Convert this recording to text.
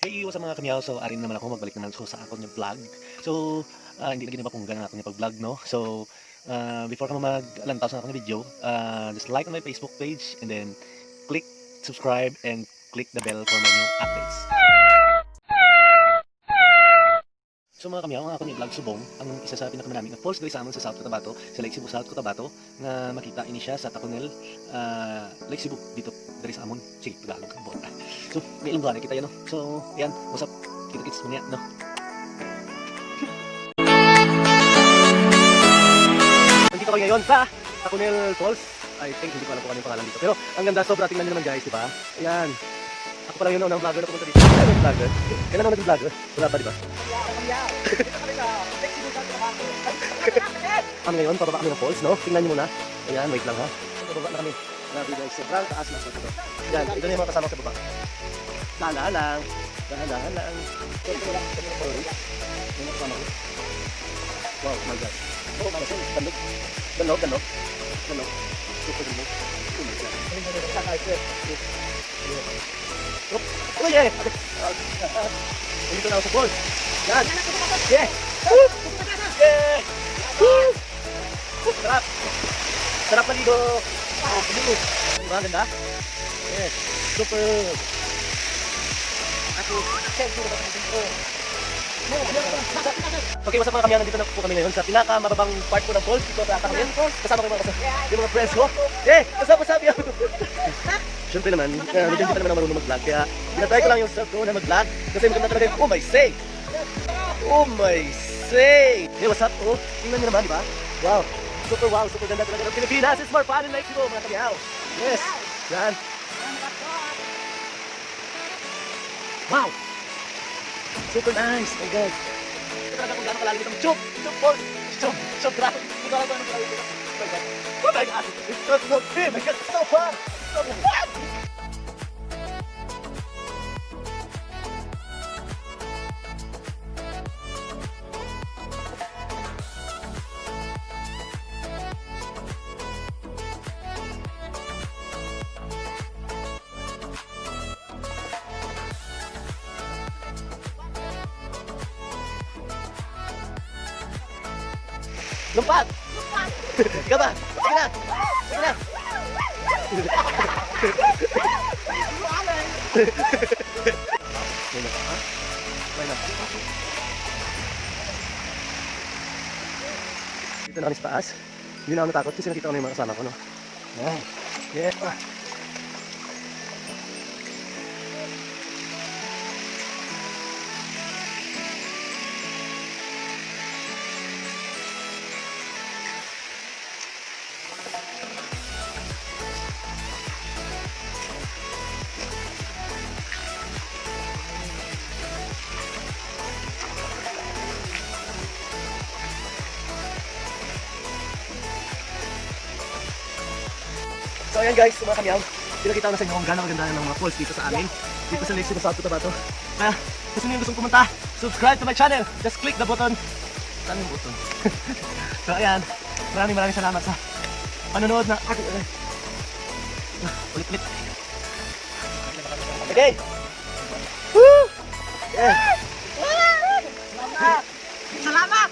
Hey, what's up mga kamyaw? So, arin naman ako, magbalik naman ako sa akong yung vlog. So, hindi na ginapapunggan ang akong yung pag-vlog, no? So, before ka mag-alantaw sa akong video, just like on my Facebook page and then click subscribe and click the bell for my new updates. So mga kamyaw, ang akong yung vlog subong, ang isa sa pinakamanaming na falls diri sa amon sa South Cotabato, sa Lake Cebu, South Cotabato, nga makita ini siya sa Taconel, Lake Cebu, dito diri sa amon. Sige, Tagalog ang buwan. So, may ilunggan kita yan, no? So, yan, what's up? Kita-kits mo niya, no? Nandito kami ngayon sa Taconel Falls. I think, hindi ko alam kung ano yung pangalan dito. Pero, ang ganda, sobra, tingnan nyo naman guys, di ba? Ayan. Ako pa lang yun, unang vlogger na pumunta dito. Kailan yung vlogger? Kailan ako naging vlogger? Wala pa, di ba? Kami ngayon, pababa kami ng falls, no? Tingnan nyo muna. Ayan, wait lang ha. Pababa na kami. Grabe guys, sobrang taas na ito. Yan, ito na yung mga kasama sa baba. Dahan lang. Dahan lang. Wow, my God. Oh my God, ganog. Ganog. Super ganog. Oh my God. Oh yeah! Dito na ako sa falls. Yan! Yeah! Yeah! Sarap! Sarap maligo! Maligo! Diba? Ganda? Yes! Super! Ako! Okay, what's up mga kamyan? Nandito na po kami ngayon sa pinakamababang part po ng falls. Dito sa Taconel. Kasama ko yung mga friends ko. Eh! Kasama sabi ako! Siyempre naman, hindi pa naman ako marunong mag-vlog. Kaya pinatry ko lang yung self ko na mag-vlog. Kasi maganda talaga yung, oh my say! Oh my say! Hey, what's up? Oh, tingnan nyo naman, di ba? Wow! Super wow! Super ganda talaga ng Pilipinas! It's more fun in Lake Cebu, mga kamyaw! Yes! Yan! Wow! Super nice! My God! Ito talaga kung gano'ng kalalim itong Chup! Chup Falls! Chup! Grabe! Hindi ko alam kung anong kalalim ito. Oh my God! Oh my God! It's so good! My God! So fun! So fun! Lumpat! Ikaw ba? Sige na! Sige na! May na. Dito na kami sa taas. Hindi na ako natakot kasi nakita ko na yung mga kasama ko, no? Yeah. So ayan guys, mga kamyaw, pinakita ko na sa inyo kung gano'ng maganda ng mga falls dito sa amin, dito sa Lake Cebu, South Cotabato. Kaya, kung sino yung gustong pumunta, subscribe to my channel, just click the button. Saan yung button? So ayan, maraming salamat sa panonood ng ating ulit. Okay! Woo! Yeah! Salamat!